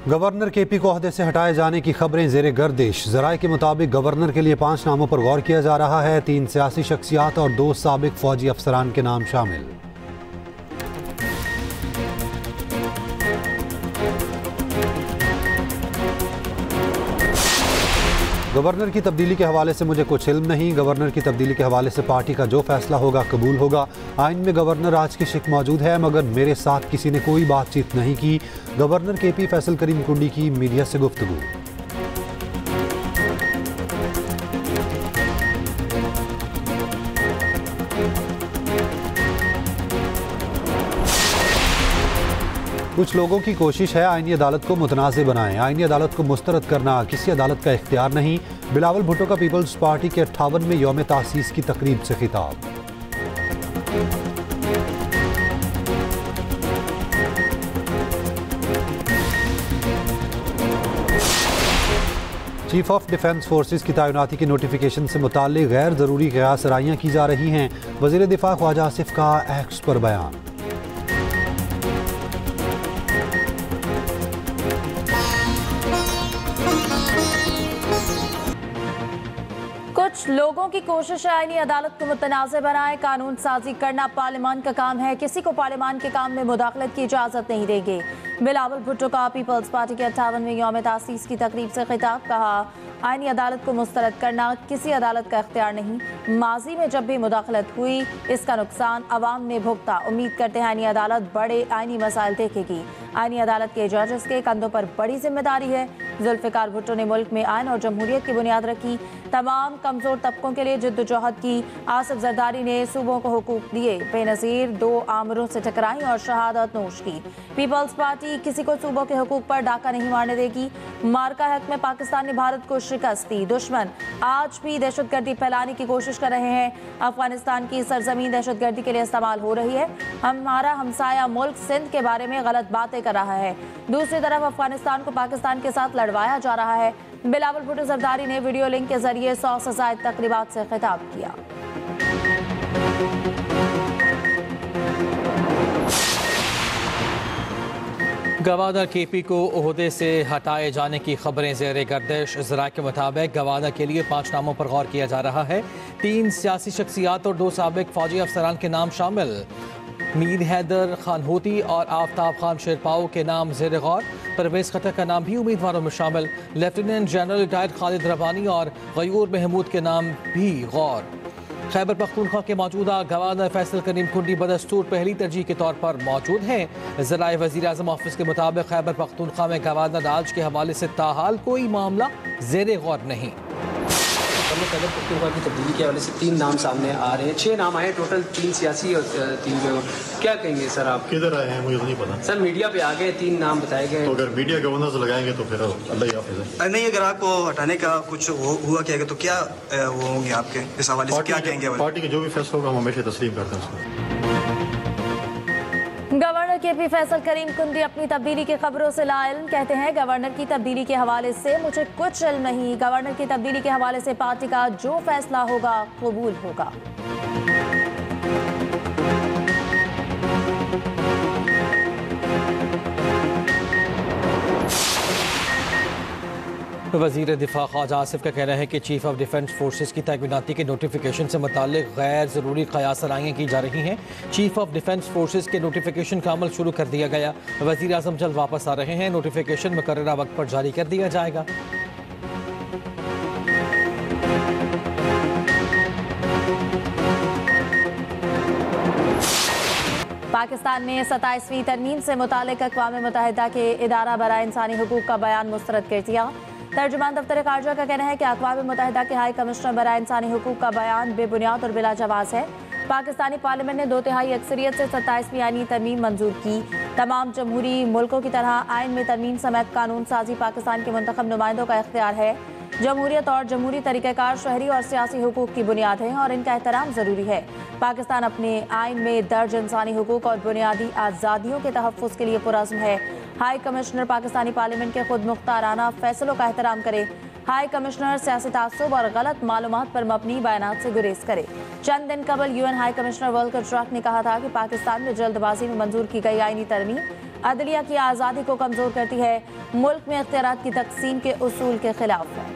Governor KP को ओहदे से हटाए जाने की खबरें ज़ेरे गर्दिश। ज़राए के मुताबिक गवर्नर के लिए 5 नामों पर गौर किया जा रहा है। 3 सियासी शख्सियात और 2 साबिक फौजी अफसरान के नाम शामिल। गवर्नर की तब्दीली के हवाले से मुझे कुछ इल्म नहीं। गवर्नर की तब्दीली के हवाले से पार्टी का जो फैसला होगा कबूल होगा। आइन में गवर्नर आज की शिक मौजूद है, मगर मेरे साथ किसी ने कोई बातचीत नहीं की। गवर्नर केपी फैसल करीम कुंडी की मीडिया से गुफ्तगू। कुछ लोगों की कोशिश है आईनी अदालत को मुतनाज़ बनाएं। आईनी अदालत को मुस्तरद करना किसी अदालत का इख्तियार नहीं। बिलावल भुट्टो का पीपल्स पार्टी के 58वें यौम तासीस की तकरीब से खिताब। चीफ ऑफ डिफेंस फोर्सेस की तैनाती की नोटिफिकेशन से मुताल्लिक़ गैर ज़रूरी क़यासराइयाँ की जा रही हैं। वज़ीर दिफ़ा ख्वाजा आसिफ का एक्स पर बयान। कुछ लोगों की कोशिश है आईनी अदालत को मुतनाज़ बनाए। कानून साजी करना पार्लियामान का काम है, किसी को पार्लियामान के काम में मुदाखलत की इजाज़त नहीं देंगे। बिलावल भुट्टो का पीपल्स पार्टी के 58वें यौम तासीस की तकरीब से खिताब। कहा, आईनी अदालत को मुस्तरद करना किसी अदालत का इख्तियार नहीं। माजी में जब भी मुदाखलत हुई इसका नुकसान अवाम ने भुगता। उम्मीद करते हैं आईनी अदालत बड़े आईनी मसाइल देखेगी। आईनी अदालत के जजेस के कंधों पर बड़ी जिम्मेदारी है। जुल्फ़िकार भुट्टो ने मुल्क में आइन और जमहूरियत की बुनियाद रखी, तमाम कमज़ोर तबकों के लिए जद्दोजहद की। आसिफ जरदारी ने सूबों को हुकूक दिए, बेनज़ीर 2 आमरों से टकराई और शहादत नोश की। पीपल्स पार्टी किसी को सूबों के हुकूक पर डाका नहीं मारने देगी। मार्का हक में पाकिस्तान ने भारत को शिकस्त दी। दुश्मन आज भी दहशतगर्दी फैलाने की कोशिश कर रहे हैं। अफगानिस्तान की सरजमीन दहशतगर्दी के लिए इस्तेमाल हो रही है। हमारा हमसाया मुल्क सिंध के बारे में गलत बातें कर रहा है। दूसरी तरफ अफगानिस्तान को पाकिस्तान के साथ लड़वाया जा रहा है। बिलावल भुट्टो जरदारी ने वीडियो लिंक के जरिए 100 से ज़ायद तकरीबात से खिताब किया। गवर्नर केपी को ओहदे से हटाए जाने की खबरें ज़ेरे गर्दिश। ज़राए के मुताबिक गवर्नर के लिए 5 नामों पर गौर किया जा रहा है। 3 सियासी शख्सियात और 2 साबिक फौजी अफसरान के नाम शामिल। मीर हैदर खान होती और आफ्ताब खान शेरपाओ के नाम ज़ेर गौर। परवेज़ खट्टर का नाम भी उम्मीदवारों में शामिल। Lieutenant general retired Khalid Rabbani और गयूर महमूद के नाम भी गौर। खैबर पख्तूनख्वा के मौजूदा गवर्नर फैसल करीम कुंडी बदस्तूर पहली तरजीह के तौर पर मौजूद हैं। ज़राए वज़ीर आज़म ऑफिस के मुताबिक खैबर पख्तूनख्वा में गवर्नर राज के हवाले से ताहाल कोई मामला ज़ेरे गौर नहीं। खैबर पख्तूनख्वा की तब्दीली के हवाले से 3 नाम सामने आ रहे हैं। 6 नाम आए टोटल, 3 सियासी और 3 जो। क्या कहेंगे सर आप? किधर आए हैं मुझे तो नहीं पता सर। मीडिया पे आ गए, 3 नाम बताए गए। तो अगर मीडिया गवर्नर से लगाएंगे तो फिर अल्लाह ही हाफ़िज़ है। नहीं, अगर आपको हटाने का कुछ हुआ क्या तो क्या वो होंगे आपके इस हवाले से क्या कहेंगे? पार्टी के जो भी फैसला होगा हम हमेशा तस्लीम करते हैं उसको। गवर्नर केपी फैसल करीम कुंडी अपनी तब्दीली की खबरों से लाइल्म। कहते हैं, गवर्नर की तब्दीली के हवाले से मुझे कुछ इल्म नहीं। गवर्नर की तब्दीली के हवाले से पार्टी का जो फैसला होगा कबूल होगा। वज़ीर दिफ़ा ख्वाजा आसिफ का कहना है कि चीफ ऑफ डिफेंस फोर्सेस की तैनाती के नोटिफिकेशन से मुताल्लिक़ गैर ज़रूरी क़यासराइयाँ की जा रही हैं। चीफ ऑफ डिफेंस फोर्सेस के नोटिफिकेशन का अमल शुरू कर दिया गया। वज़ीर आज़म जल्द वापस आ रहे हैं। नोटिफिकेशन मुकर्ररा वक्त पर जारी कर दिया जाएगा। पाकिस्तान में 27वीं तरमीम से मुताल्लिक़ अक़वाम मुत्तहिदा के इदारा बराए इंसानी हुकूक़ का बयान मुस्तरद कर दिया। तर्जुमान दफ्तर ख़ारजा का कहना है कि अक़वाम मुत्तहिदा के हाई कमिश्नर बराए इंसानी हुकूक़ का बयान बेबुनियाद और बिला जवाज़ है। पाकिस्तानी पार्लियामेंट ने 2/3 अक्सरियत से 27वीं आईनी तरमीम मंजूर की। तमाम जमहूरी मुल्कों की तरह आइन में तरमीम समेत कानून साजी पाकिस्तान के मुंतखब नुमाइंदों का इख्तियार है। जमहूरियत और जमहूरी तरीक़ाकार शहरी और सियासी हुकूक़ की बुनियाद है और इनका एहतराम ज़रूरी है। पाकिस्तान अपने आइन में दर्ज इंसानी हुकूक़ और बुनियादी आज़ादियों के तहफ़्फ़ुज़ के लिए पुरज़्म है। हाई कमिश्नर पाकिस्तानी पार्लियामेंट के खुद मुख्ताराना फैसलों का एहतराम करे। हाई कमिश्नर सियासी तासुब और गलत मालूमात पर मबनी बयानात से गुरेज करे। चंद दिन कबल UN high commissioner Volker Turk ने कहा था कि पाकिस्तान में जल्दबाजी में मंजूर की गई आईनी तरमीम अदलिया की आज़ादी को कमज़ोर करती है, मुल्क में इख्तियारात की तकसीम के उसूल के खिलाफ है।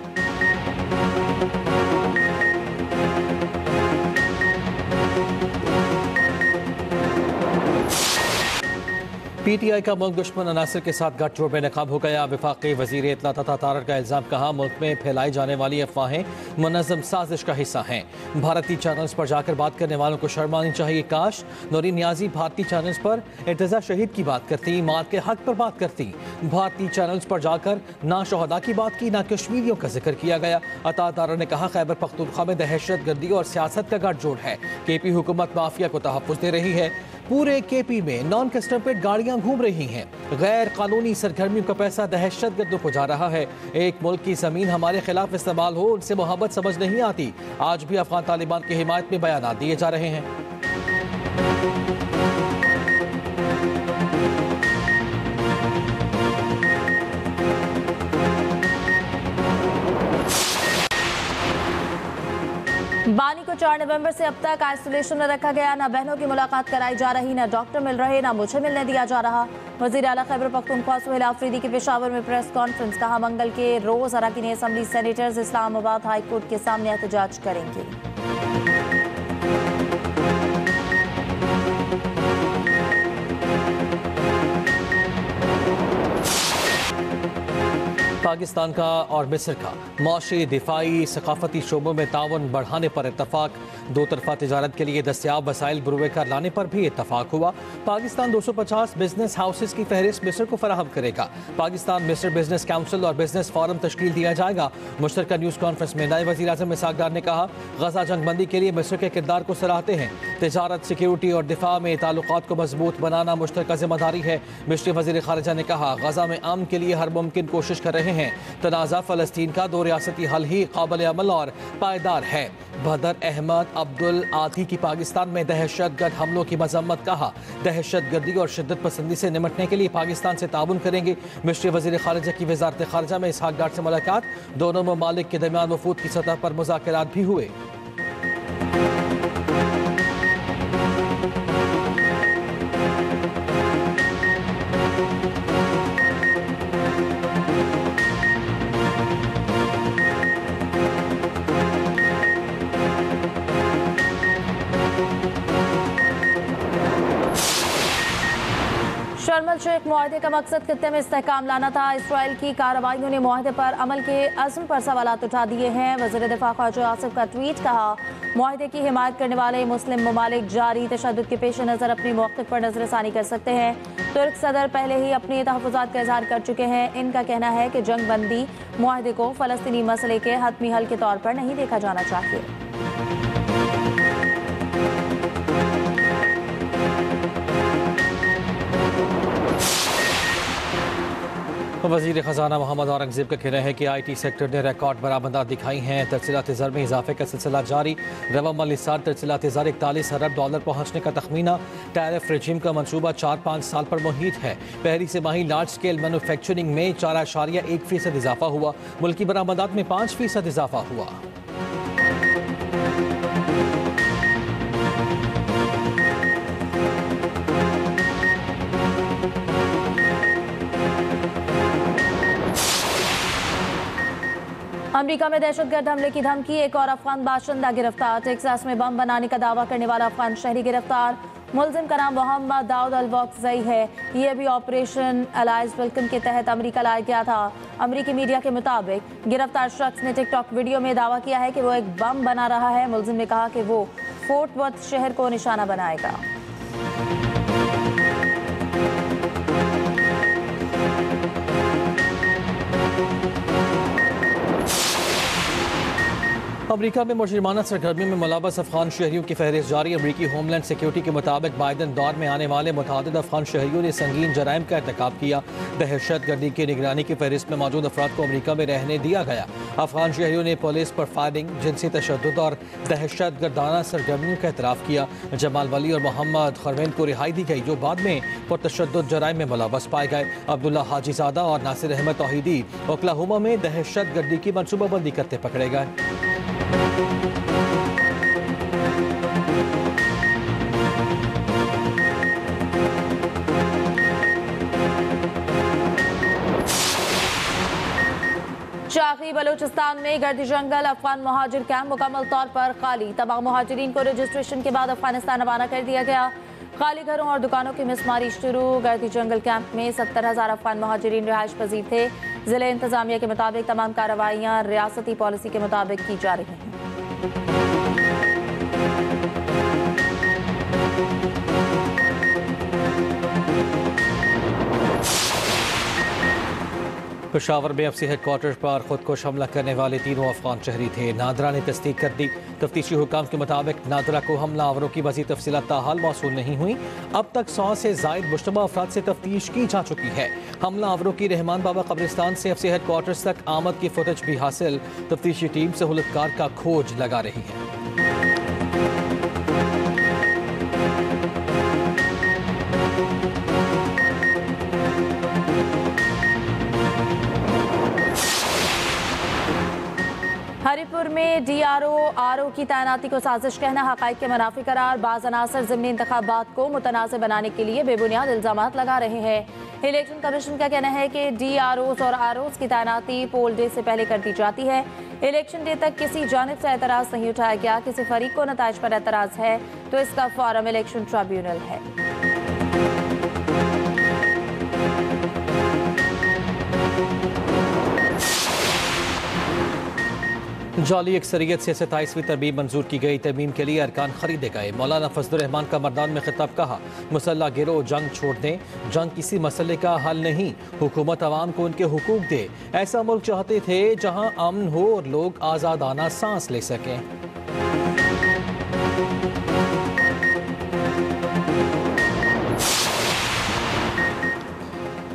PTI का मुल्क दुश्मन अनासर के साथ गठजोड़ बेनकाब हो गया। वफाकी वज़ीर इत्तला तथा तारड़ का इल्ज़ाम, कहा मुल्क में फैलाई जाने वाली अफवाहें मुनज़्ज़म साजिश का हिस्सा हैं। भारतीय चैनल्स पर जाकर बात करने वालों को शर्म आनी चाहिए। काश नूरीन नियाज़ी भारतीय चैनल्स पर इर्तिज़ा शहीद की बात करती, माँ के हक पर बात करती। भारतीय चैनल्स पर जाकर ना शहदा की बात की, ना कश्मीरियों का जिक्र किया गया। अता तारड़ ने कहा खैबर पख्तूनख्वा में दहशत गर्दी और सियासत का गठजोड़ है। KP हुकूमत माफिया को तहफ़्फ़ुज़ दे रही है। पूरे KP में नॉन कस्टम पेड गाड़ियां घूम रही हैं। गैर कानूनी सरगर्मियों का पैसा दहशत गर्दों को जा रहा है। एक मुल्क की जमीन हमारे खिलाफ इस्तेमाल हो, उनसे मोहब्बत समझ नहीं आती। आज भी अफगान तालिबान की हिमायत में बयान दिए जा रहे हैं। बानी को 4 नवंबर से अब तक आइसोलेशन में रखा गया। ना बहनों की मुलाकात कराई जा रही, ना डॉक्टर मिल रहे, ना मुझे मिलने दिया जा रहा। वज़ीर आला खैबर पख्तूनख्वा सुहेल आफरीदी की पेशावर में प्रेस कॉन्फ्रेंस, कहा मंगल के रोज अरकान assembly senators Islamabad high court के सामने एहतजाज करेंगे। पाकिस्तान का और मिस्र का माशी, दिफाई, सकाफती शोबों में ताउन बढ़ाने पर इत्तफाक। दो तरफा तिजारत के लिए दस्तियाब वसाइल बुरुए कर लाने पर भी इत्तफाक हुआ। पाकिस्तान 250 बिजनेस हाउसेस की फहरिस्त मिस्र को फराहम करेगा। पाकिस्तान मिस्र बिजनेस काउंसिल और बिजनेस फोरम तश्कील दिया जाएगा। मुश्तरका न्यूज़ कॉन्फ्रेंस में नायब वज़ीर आज़म इसहाक़ डार ने कहा गजा जंगबंदी के लिए मिस्र के किरदार को सराहते हैं। तिजारत, सिक्योरिटी और दिफा में ताल्लुकात को मजबूत बनाना मुश्तरका जिम्मेदारी है। मिस्री वज़ीर ख़ारिजा ने कहा गजा में अमन के लिए हर मुमकिन कोशिश कर रहे हैं। तनाज़ा फ़लस्तीन का 2 रियासती हल ही काबिल अमल और पायदार है। बदर अहमद अब्दुल आती की पाकिस्तान में दहशत गर्द हमलों की मजम्मत, कहा दहशत गर्दी और शिद्दत पसंदी से निमटने के लिए पाकिस्तान से ताउन करेंगे। मिस्री वज़ीर ख़ारिजा की वज़ारत ख़ारिजा में इसहाक़ डार से मुलाकात, दोनों ममालिक के दरमियान वफूद की सतह पर मुज़ाकरात भी हुए। शर्म अल शेख मुआहदे का मकसद खित्ते में इस्तेहकाम लाना था। इसराइल की कार्रवाइयों ने मुआहदे पर अमल के अज़्म पर सवालात उठा दिए हैं। वज़ीर दिफा ख्वाजा आसिफ का ट्वीट, कहा मुआहदे की हिमायत करने वाले मुस्लिम ममालिक जारी तशद्दुद के पेश नज़र अपनी मौक़िफ़ पर नज़रसानी कर सकते हैं। तुर्क सदर पहले ही अपने तहफ़्फ़ुज़ात का इज़हार कर चुके हैं। इनका कहना है कि जंग बंदी मुआहदे को फ़लस्तीनी मसले के हतमी हल के तौर पर नहीं देखा जाना चाहिए। वज़ीर ख़जाना मोहम्मद औरंगज़ेब का कहना है कि IT सेक्टर ने रिकॉर्ड बरामदात दिखाई हैं। तरसीलात ज़र में इजाफे का सिलसिला जारी। रवा माली साल तरसीलात ज़र $41 अरब पहुँचने का तखमीना। टैरिफ रजीम का मनसूबा 4-5 साल पर मुहित है। पहली से माही लार्ज स्केल मैनुफैक्चरिंग में 4.1% इजाफा हुआ। मुल्की बरामदात में 5% इजाफा हुआ। अमेरिका में दहशतगर्द हमले की धमकी, एक और अफगान बाशिंदा गिरफ्तार। टेक्सास में बम बनाने का दावा करने वाला अफगान शहरी गिरफ्तार। मुलजिम का नाम मोहम्मद दाऊद अल-वक्ज़ई है। ये भी ऑपरेशन एलाइज वेलकम के तहत अमेरिका लाया गया था। अमेरिकी मीडिया के मुताबिक गिरफ्तार शख्स ने टिकटॉक वीडियो में दावा किया है कि वो एक बम बना रहा है। मुलजिम ने कहा कि वो फोर्ट वर्थ शहर को निशाना बनाएगा। अमेरिका में मुजरिमाना सरगर्मी में मुलव्वस अफगान शहरियों की फहरिस्त जारी। अमेरिकी होमलैंड सिक्योरिटी के मुताबिक बाइडन दौर में आने वाले मुतअद्दिद अफगान शहरियों ने संगीन जराइम का इर्तिकाब किया। दहशत गर्दी की निगरानी की फहरिस्त में मौजूद अफराद को अमेरिका में रहने दिया गया। अफगान शहरियों ने पुलिस पर फायरिंग, जिनसी तशद्दुद और दहशत गर्दाना सरगर्मियों का एतराफ़ किया। जमाल वली और मोहम्मद खरवेन को रिहाई दी गई, जो बाद में पुरतशद्दुद जराइम में मुलव्वस पाए गए। अब्दुल्ला हाजीज़ादा और नासिर अहमद तौहीदी ओक्लाहोमा में दहशत गर्दी की मनसूबाबंदी करते पकड़े गए। बलूचिस्तान में गर्दी जंगल अफगान मुहाजिर कैंप मुकम्मल तौर पर खाली। तमाम मुहाजिरीन को रजिस्ट्रेशन के बाद अफगानिस्तान रवाना कर दिया गया। खाली घरों और दुकानों की मिसमारी शुरू। गर्दी जंगल कैंप में 70,000 अफगान मुहाजिरीन रिहाइश पजीर थे। जिले इंतजामिया के मुताबिक तमाम कार्रवाइयाँ रियासती पॉलिसी के मुताबिक की जा रही हैं। पेशावर में एफसी हेडक्वार्टर पर खुदकुश हमला करने वाले तीनों अफगान शहरी थे। नादरा ने तस्दीक कर दी। तफ्तीशी हुकाम के मुताबिक नादरा को हमलावरों की मज़ीद तफसीलात ताहाल मौसूल नहीं हुई। अब तक 100 से ज़ायद मुश्तबा अफराद से तफ्तीश की जा चुकी है। हमलावरों की रहमान बाबा कब्रिस्तान से एफसी हेडक्वार्टर्स तक आमद की फुटेज भी हासिल। तफ्तीशी टीम सहूलतकार का खोज लगा रही है। हरिपुर में DRO की तैनाती को साजिश कहना, हक़ाइक़ के मुनाफी करार। बाज़ अनासर ज़िमनी इंतख़ाबात को मुतनाज़ बनाने के लिए बेबुनियाद इल्ज़ामात लगा रहे हैं। इलेक्शन कमीशन का कहना है कि DROs और ROs की तैनाती पोल डे से पहले कर दी जाती है। इलेक्शन डे तक किसी जानिब से एतराज़ नहीं उठाया गया। किसी फरीक को नताइज पर एतराज़ है तो इसका फ़ॉरम इलेक्शन ट्रिब्यूनल है। जाली अक्सरियत से 27वीं तरमीम मंजूर की गई। तरमीम के लिए अरकान खरीदे गए। मौलाना फजलुर रहमान का मर्दान में खिताब, कहा मुसल्ला गिरोह जंग छोड़ दें। जंग किसी मसले का हल नहीं, हुकूमत आवाम को उनके हुकूक दे। ऐसा मुल्क चाहते थे जहां अमन हो और लोग आज़ादाना सांस ले सकें।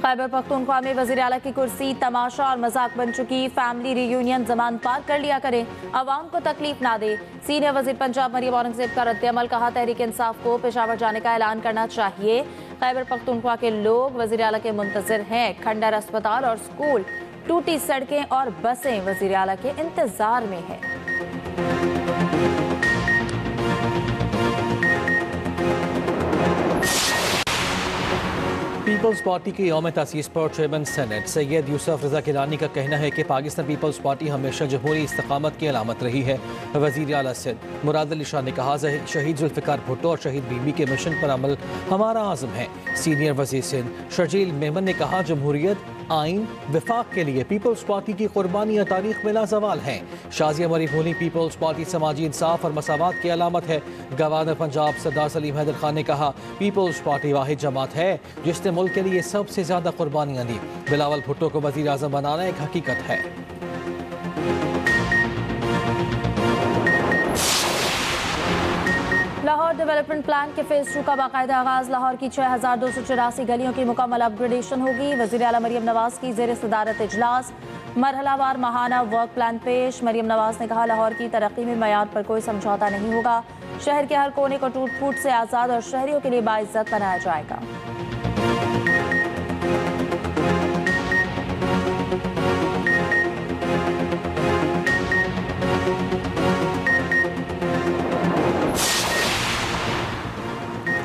खैबर पख्तूनख्वा में वज़ीर आला की कुर्सी तमाशा और मजाक बन चुकी। फैमिली रियूनियन जमान पार कर लिया करें, अवाम को तकलीफ ना दे। सीनियर वज़ीर पंजाब मरियम औरंगज़ेब का रद्द-ए-अमल, कहा तहरीक इंसाफ को पेशावर जाने का ऐलान करना चाहिए। खैबर पख्तूनख्वा के लोग वज़ीर आला के मुंतज़िर हैं। खंडर अस्पताल और स्कूल, टूटी सड़कें और बसें वज़ीर आला के इंतजार में है। पीपल्स पार्टी के यौम तासीस पर चेयरमैन सेनेट सैयद यूसुफ रजा गिलानी का कहना है कि पाकिस्तान पीपल्स पार्टी हमेशा जमहूरी इस्तकामत की अलामत रही है। वज़ीर आला सिंध मुराद अली शाह ने कहा, शहीद जुल्फ़िकार भुट्टो और शहीद बीबी के मिशन पर अमल हमारा आज़म है। सीनियर वज़ीर सिंध शर्जील मेमन ने कहा, जमहूरियत, आइन, विफाक के लिए पीपल्स पार्टी की कुर्बानियाँ तारीख में लाजवाल हैं। शाजिया मरी बोली, पीपल्स पार्टी समाजी इंसाफ और मसावत की अलामत है। गवर्नर पंजाब सरदार सलीम हैदर खान ने कहा, पीपल्स पार्टी वाहिद जमात है जिसने मुल्क के लिए सबसे ज्यादा कुर्बानियाँ दी। बिलावल भुट्टो को वज़ीर आज़म बनाना एक हकीकत है। लाहौर डेवलपमेंट प्लान के फेज 2 का बाकायदा आगाज। लाहौर की 6284 गलियों की मुकम्मल अपग्रेडेशन होगी। वज़ीर आला मरियम नवाज की ज़ेर सदारत इजलास, मरहलावार माहाना वर्क प्लान पेश। मरियम नवाज ने कहा, लाहौर की तरक्की में मयार पर कोई समझौता नहीं होगा। शहर के हर कोने को टूट फूट से आज़ाद और शहरियों के लिए बाइज्जत बनाया जाएगा।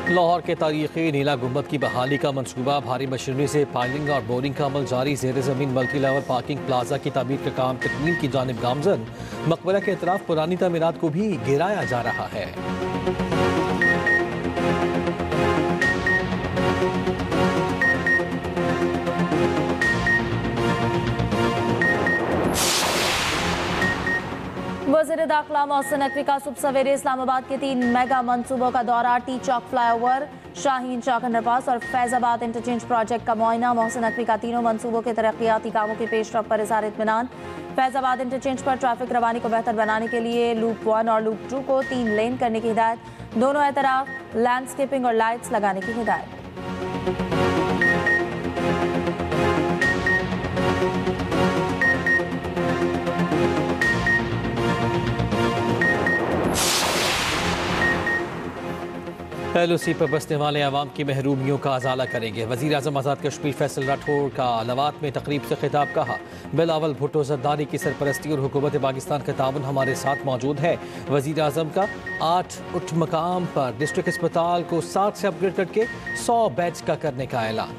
लाहौर के तारीखी नीला गुंबद की बहाली का मंसूबा, भारी मशीनरी से पाइलिंग और बोरिंग का अमल जारी। ज़ेर ज़मीन मल्टी लेवल पार्किंग प्लाजा की तामीर का काम तकमील की जानिब गामजन। मकबरा के अतराफ पुरानी तामीरात को भी गिराया जा रहा है। वज़ीर दाखिला मोहसिन नकवी का सुबह सवेरे इस्लामाबाद के 3 मेगा मंसूबों का दौरा। टी चौक फ्लाईओवर, शाहीन चौक अंडरपास और फैजाबाद इंटरचेंज प्रोजेक्ट का मुआयना। मोहसिन नकवी का तीनों मंसूबों के तरक्याती कामों की पेशरफ पर इज़हार इत्मीनान। फैजाबाद इंटरचेंज पर ट्रैफिक रवानी को बेहतर बनाने के लिए लूप 1 और लूप 2 को 3 लेन करने की हिदायत। दोनों तरफ लैंडस्केपिंग और लाइट्स लगाने की हिदायत। LOC पर बसने वाले आवाम की महरूमियों का अजाला करेंगे। वज़ीर आज़म आज़ाद कश्मीर फैसल राठौर का लवात में तकरीब से खिताब, कहा बिलावल भुट्टो जरदारी की सरपरस्ती और हुकूमत पाकिस्तान का ताउन हमारे साथ मौजूद है। वज़ीर आज़म का 8 उठ मकाम पर डिस्ट्रिक्ट अस्पताल को 7 से अपग्रेड करके 100 बेड्स का करने का ऐलान।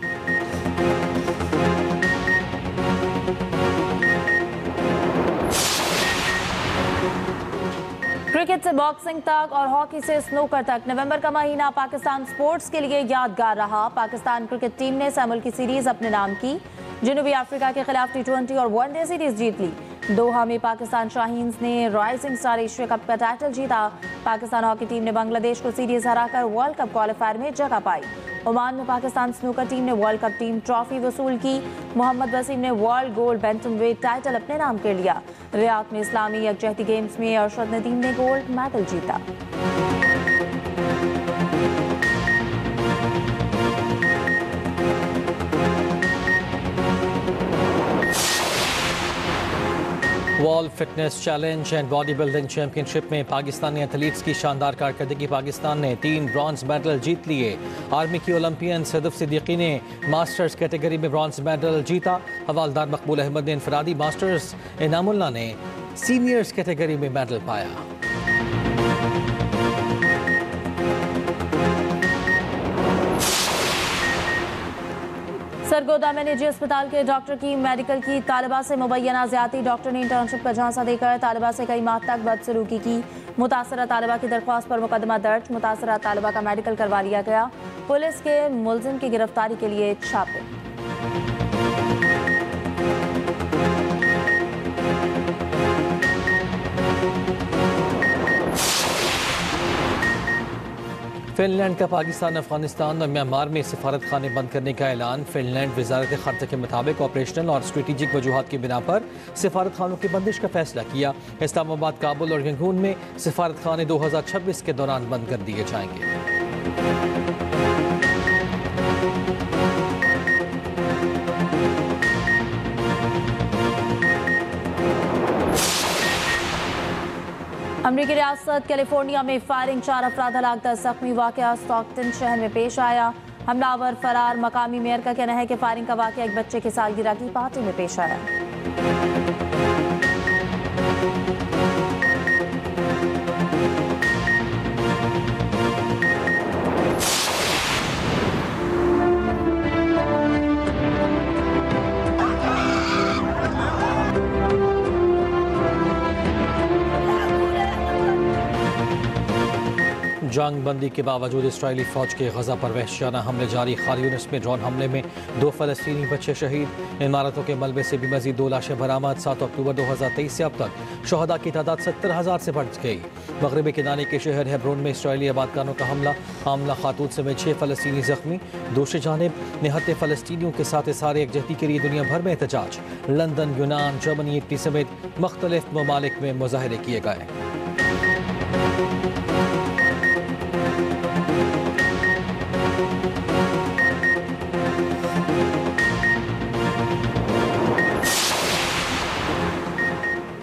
क्रिकेट से बॉक्सिंग तक और हॉकी से स्नूकर तक नवंबर का महीना पाकिस्तान स्पोर्ट्स के लिए यादगार रहा। पाकिस्तान क्रिकेट टीम ने 7 मुल्की सीरीज अपने नाम की। जनूबी अफ्रीका के खिलाफ T20 और वनडे सीरीज जीत ली। दोहा में पाकिस्तान शाहीन्स ने राइजिंग स्टार एशिया कप का टाइटल जीता। पाकिस्तान हॉकी टीम ने बांग्लादेश को सीरीज हराकर वर्ल्ड कप क्वालिफायर में जगह पाई। ओमान में पाकिस्तान स्नूकर टीम ने वर्ल्ड कप टीम ट्रॉफी वसूल की। मोहम्मद वसीम ने वर्ल्ड गोल्ड बैंटमवेट टाइटल अपने नाम कर लिया। रियाद में इस्लामी यकजहती गेम्स में अरशद नदीम ने गोल्ड मेडल जीता। World fitness challenge and body building championship में पाकिस्तानी एथलीट्स की शानदार कारकर्दगी। पाकिस्तान ने 3 ब्रॉन्ज मेडल जीत लिए। आर्मी की ओलंपियन सदफ सिद्दीकी ने मास्टर्स कैटेगरी में ब्रॉन्ज मेडल जीता। हवालदार मकबूल अहमद ने इनफरादी मास्टर्स, इनामुल्लाह ने सीनियर्स कैटेगरी में मेडल पाया। सरगोदा में निजी अस्पताल के डॉक्टर की मेडिकल की तालिबा से मुबैना ज्यादती। डॉक्टर ने इंटर्नशिप का झांसा देकर तालिबा से कई माह तक बदसलूकी की। मुतासरा तालिबा की दरख्वास्त पर मुकदमा दर्ज। मुतासरा तालिबा का मेडिकल करवा लिया गया। पुलिस के मुलजिम की गिरफ्तारी के लिए छापे। फिनलैंड का पाकिस्तान, अफगानिस्तान और म्यांमार में सिफारत खाने बंद करने का ऐलान। फिनलैंड वजारत खर्च के मुताबिक ऑपरेशनल और स्ट्रेटेजिक वजूहात की बिना पर सिफारत खानों की बंदिश का फैसला किया। इस्लामाबाद, काबुल और यंगून में सिफारत खाने 2026 के दौरान बंद कर दिए जाएंगे। अमरीकी रियासत कैलिफोर्निया में फायरिंग, 4 अफराद हलाक, 10 जख्मी। वाकया स्टॉकटन शहर में पेश आया। हमलावर फरार। मकामी मेयर का कहना है कि फायरिंग का वाकया एक बच्चे की सालगिरह की पार्टी में पेश आया। जंग बंदी के बावजूद इसराइली फौज के गजा पर वहशियाना हमले जारी। खान यूनिस में ड्रोन हमले में 2 फलस्तीनी बच्चे शहीद। इमारतों के मलबे से भी मजीद 2 लाशें बरामद। 7 अक्टूबर 2023 से अब तक शहदा की तादाद 70,000 से बढ़ गई। मगरबी किनारे के शहर हेब्रोन में इसराइली आबादखानों का हमला खातून समेत 6 फलस्तीनी जख्मी। दूसरी जानिब निहत्ते फलस्तीनियों के साथ इज़हार यकजहती के लिए दुनिया भर में एहतजाज। लंदन, यूनान, जर्मनी, इटली समेत मुख्तलिफ ममालिक में मुजाहरे किए गए।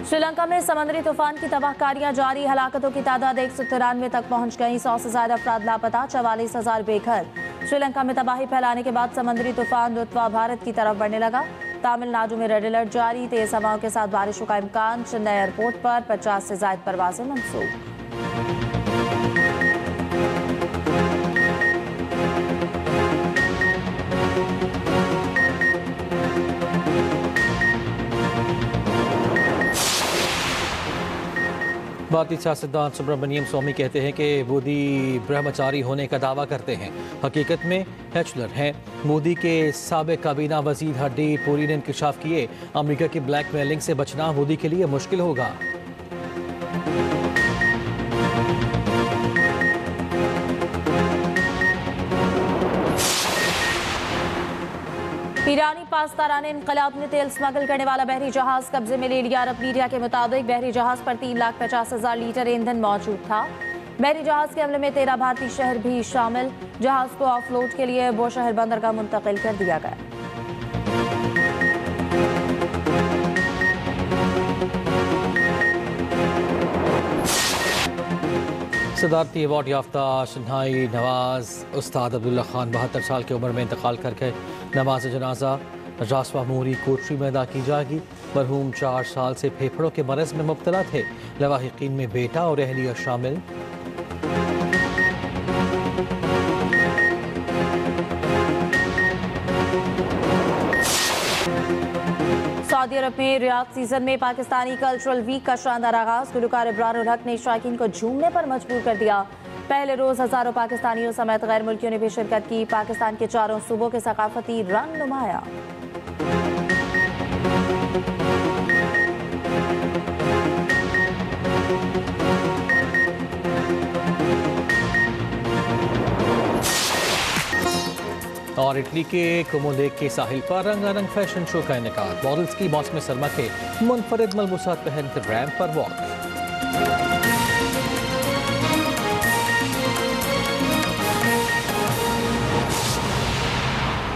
श्रीलंका में समुद्री तूफान की तबाहकारियां जारी। हलाकतों की तादाद 193 तक पहुंच गई। 100 से ज्यादा अफराद लापता, 44,000 बेघर। श्रीलंका में तबाही फैलाने के बाद समुद्री तूफान रुतवा भारत की तरफ बढ़ने लगा। तमिलनाडु में रेड अलर्ट जारी। तेज हवाओं के साथ बारिशों का इम्कान। चेन्नई एयरपोर्ट पर 50 से ज्यादा परवाजें मंसूब। भारतीय सियासतदान सुब्रमण्यम स्वामी कहते हैं कि मोदी ब्रह्मचारी होने का दावा करते हैं, हकीकत में बैचलर हैं। मोदी के साबिक काबीना वजीर हरदीप पुरी ने इंकशाफ किए, अमेरिका की ब्लैकमेलिंग से बचना मोदी के लिए मुश्किल होगा। ईरानी पासदारान इनकलाब ने तेल स्मगल करने वाला बहरी जहाज कब्जे में ले लिया। अरब मीडिया के मुताबिक बहरी जहाज पर 3,50,000 लीटर ईंधन मौजूद था। बहरी जहाज के हमले में 13 भारतीय शहर भी शामिल। जहाज को ऑफलोड के लिए बोशहर बंदरगाह मुंतकिल कर दिया गया। सदारती अवार्ड याफ्ता शन्हाई नवाज उस्ताद अब्दुल्ला खान 72 साल की उम्र में इंतकाल कर गए। नमाज जनाजा रासवा मोरी कोटरी में अदा की जाएगी। मरहूम 4 साल से फेफड़ों के मरज में मुब्तला थे। लवाहिकीन में बेटा और अहलिया शामिल। सऊदी अरब में रियाद सीजन में पाकिस्तानी कल्चरल वीक का शानदार आगाज। गुलकार इब्रारुल हक ने शायकीन को झूमने पर मजबूर कर दिया। पहले रोज हजारों पाकिस्तानियों समेत गैर मुल्कियों ने भी शिरकत की। पाकिस्तान के चारों सूबों के सकाफती रंग नुमाया। और इटली के कोमोदेक के साहिल पर रंगारंग फैशन शो का इनेकाद। मॉडल्स की मौसम सरमा के मुनफरिद मलबूसात पहनकर रैंप पर वॉक।